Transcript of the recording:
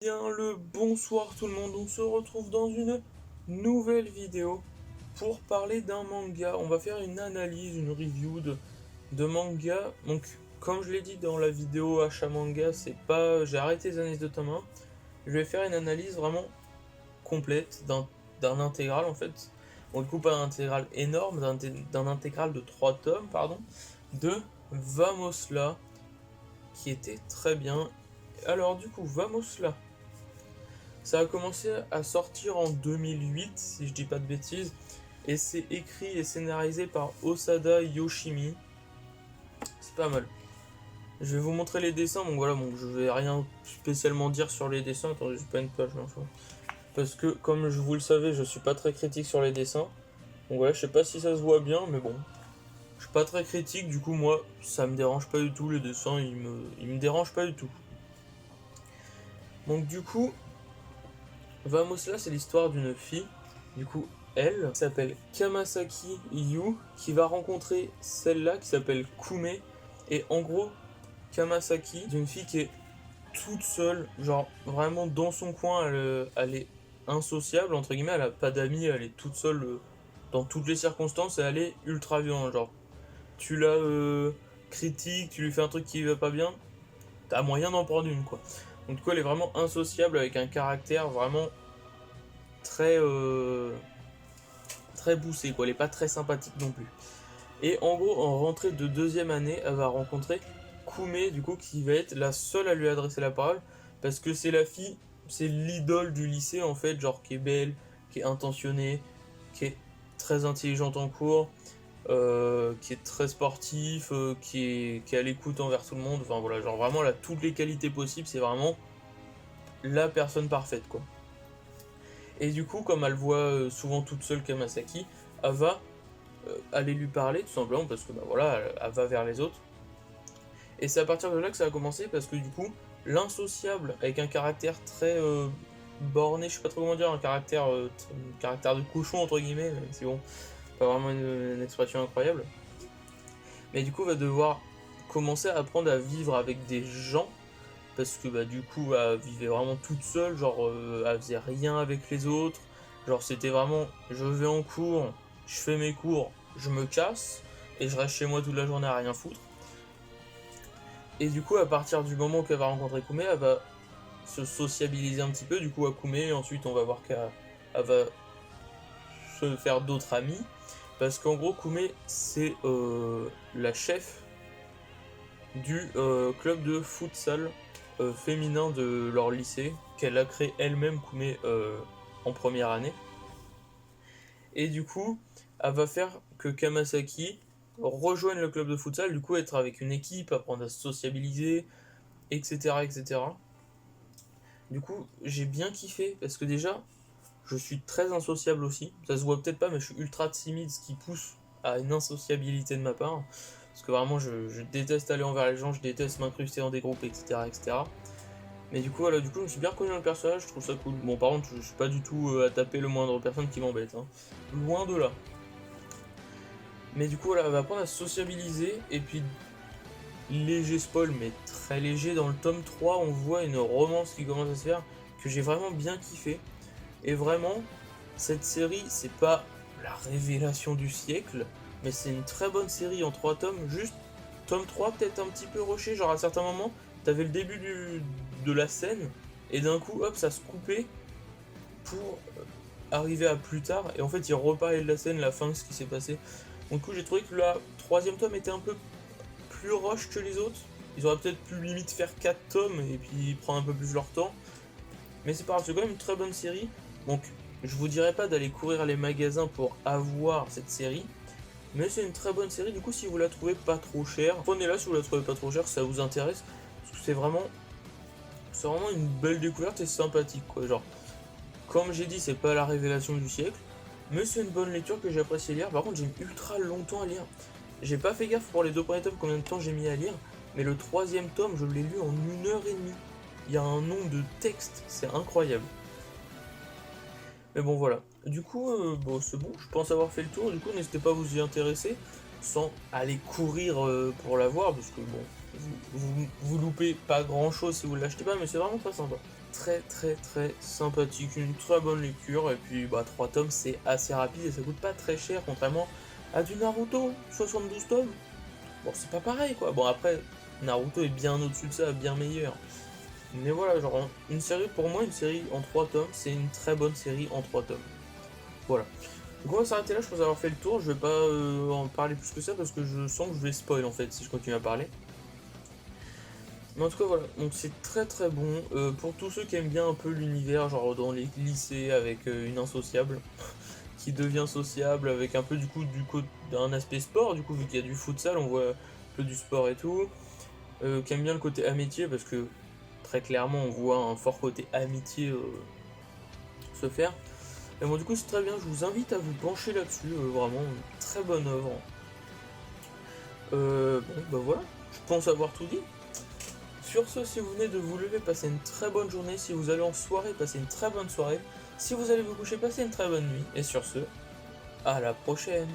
Bien le bonsoir tout le monde, on se retrouve dans une nouvelle vidéo pour parler d'un manga. On va faire une analyse, une review de manga. Donc comme je l'ai dit dans la vidéo achat manga, c'est pas, j'ai arrêté les analyses de tome 1. Je vais faire une analyse vraiment complète d'un intégral en fait. On le coupe à un intégral énorme, d'un intégral de 3 tomes, pardon, de Vamos là, qui était très bien. Alors du coup, Vamos là. Ça a commencé à sortir en 2008, si je dis pas de bêtises, et c'est écrit et scénarisé par Osada Yoshimi. C'est pas mal. Je vais vous montrer les dessins, donc voilà, bon, je vais rien spécialement dire sur les dessins. Attendez, j'ai pas une page là, parce que comme vous le savez, je suis pas très critique sur les dessins. Donc voilà, je sais pas si ça se voit bien, mais bon, je suis pas très critique, du coup moi, ça me dérange pas du tout, les dessins, ils me dérangent pas du tout. Donc du coup, Vamos là, c'est l'histoire d'une fille, du coup, elle s'appelle Kamasaki Yu, qui va rencontrer celle-là qui s'appelle Kume. Et en gros, Kamasaki, c'est une fille qui est toute seule, genre vraiment dans son coin, elle est insociable, entre guillemets, elle a pas d'amis, elle est toute seule dans toutes les circonstances et elle est ultra violente. Genre, tu la critiques, tu lui fais un truc qui va pas bien, t'as moyen d'en prendre une, quoi. Donc, du coup, elle est vraiment insociable avec un caractère vraiment très très poussée, quoi. Elle est pas très sympathique non plus. Et en gros, en rentrée de deuxième année, elle va rencontrer Kume, du coup, qui va être la seule à lui adresser la parole, parce que c'est la fille, c'est l'idole du lycée, en fait, genre qui est belle, qui est intentionnée, qui est très intelligente en cours, qui est très sportif, qui est à l'écoute envers tout le monde, enfin voilà, genre vraiment, elle a toutes les qualités possibles, c'est vraiment la personne parfaite, quoi. Et du coup, comme elle voit souvent toute seule Kamasaki, elle va aller lui parler tout simplement parce que bah voilà, elle va vers les autres. Et c'est à partir de là que ça a commencé parce que du coup, l'insociable avec un caractère très borné, je sais pas trop comment dire, un caractère de cochon entre guillemets, même si bon, pas vraiment une expression incroyable. Mais du coup, va devoir commencer à apprendre à vivre avec des gens parce que bah du coup elle vivait vraiment toute seule, genre elle faisait rien avec les autres, genre c'était vraiment je vais en cours, je fais mes cours, je me casse et je reste chez moi toute la journée à rien foutre. Et du coup à partir du moment qu'elle va rencontrer Kume, elle va se sociabiliser un petit peu du coup à Kume, et ensuite on va voir qu'elle va se faire d'autres amis parce qu'en gros Kume c'est la chef du club de futsal féminin de leur lycée, qu'elle a créé elle-même, Kume, en première année. Et du coup, elle va faire que Kamasaki rejoigne le club de futsal, du coup être avec une équipe, apprendre à se sociabiliser, etc. etc. Du coup, j'ai bien kiffé, parce que déjà, je suis très insociable aussi. Ça se voit peut-être pas, mais je suis ultra timide, ce qui pousse à une insociabilité de ma part. Parce que vraiment, je déteste aller envers les gens, je déteste m'incruster dans des groupes, etc. etc. Mais du coup, voilà, du coup, je me suis bien reconnu dans le personnage, je trouve ça cool. Bon, par contre, je suis pas du tout à taper le moindre personne qui m'embête, hein. Loin de là. Mais du coup, voilà, elle va apprendre à se sociabiliser, et puis, léger spoil, mais très léger, dans le tome 3, on voit une romance qui commence à se faire, que j'ai vraiment bien kiffé. Et vraiment, cette série, c'est pas la révélation du siècle, mais c'est une très bonne série en 3 tomes, juste tome 3 peut-être un petit peu rushé, genre à certains moments, t'avais le début de la scène, et d'un coup, hop, ça se coupait pour arriver à plus tard, et en fait, il reparlait de la scène, la fin, ce qui s'est passé. Donc, du coup, j'ai trouvé que le troisième tome était un peu plus rush que les autres. Ils auraient peut-être pu limite faire 4 tomes et puis prendre un peu plus leur temps. Mais c'est pas grave, c'est quand même une très bonne série. Donc, je vous dirais pas d'aller courir les magasins pour avoir cette série. Mais c'est une très bonne série, du coup si vous la trouvez pas trop chère, prenez-la si vous la trouvez pas trop chère, si ça vous intéresse. Parce que c'est vraiment une belle découverte et sympathique quoi. Genre, comme j'ai dit, c'est pas la révélation du siècle, mais c'est une bonne lecture que j'ai apprécié lire. Par contre, j'ai mis ultra longtemps à lire. J'ai pas fait gaffe pour les 2 premiers tomes combien de temps j'ai mis à lire, mais le 3e tome, je l'ai lu en 1 heure et demie. Il y a un nombre de textes, c'est incroyable. Mais bon voilà. Du coup, bon, c'est bon, je pense avoir fait le tour. Du coup, n'hésitez pas à vous y intéresser sans aller courir pour la voir, parce que bon, vous loupez pas grand chose si vous l'achetez pas, mais c'est vraiment très sympa. très très très sympathique, une très bonne lecture, et puis bah 3 tomes c'est assez rapide et ça coûte pas très cher contrairement à du Naruto, 72 tomes. Bon c'est pas pareil quoi, bon après Naruto est bien au-dessus de ça, bien meilleur. Mais voilà, genre une série, pour moi une série en 3 tomes, c'est une très bonne série en 3 tomes. Voilà. Donc on va s'arrêter là, je pense avoir fait le tour, je vais pas en parler plus que ça parce que je sens que je vais spoil en fait si je continue à parler. Mais en tout cas voilà, donc c'est très très bon. Pour tous ceux qui aiment bien un peu l'univers, genre dans les lycées avec une insociable qui devient sociable, avec un peu du coup d'un aspect sport, du coup vu qu'il y a du futsal, on voit un peu du sport et tout. Qui aime bien le côté amitié parce que très clairement on voit un fort côté amitié se faire. Et bon du coup c'est très bien, je vous invite à vous pencher là-dessus, vraiment une très bonne œuvre. Bon bah voilà, je pense avoir tout dit. Sur ce, si vous venez de vous lever, passez une très bonne journée. Si vous allez en soirée, passez une très bonne soirée. Si vous allez vous coucher, passez une très bonne nuit. Et sur ce, à la prochaine!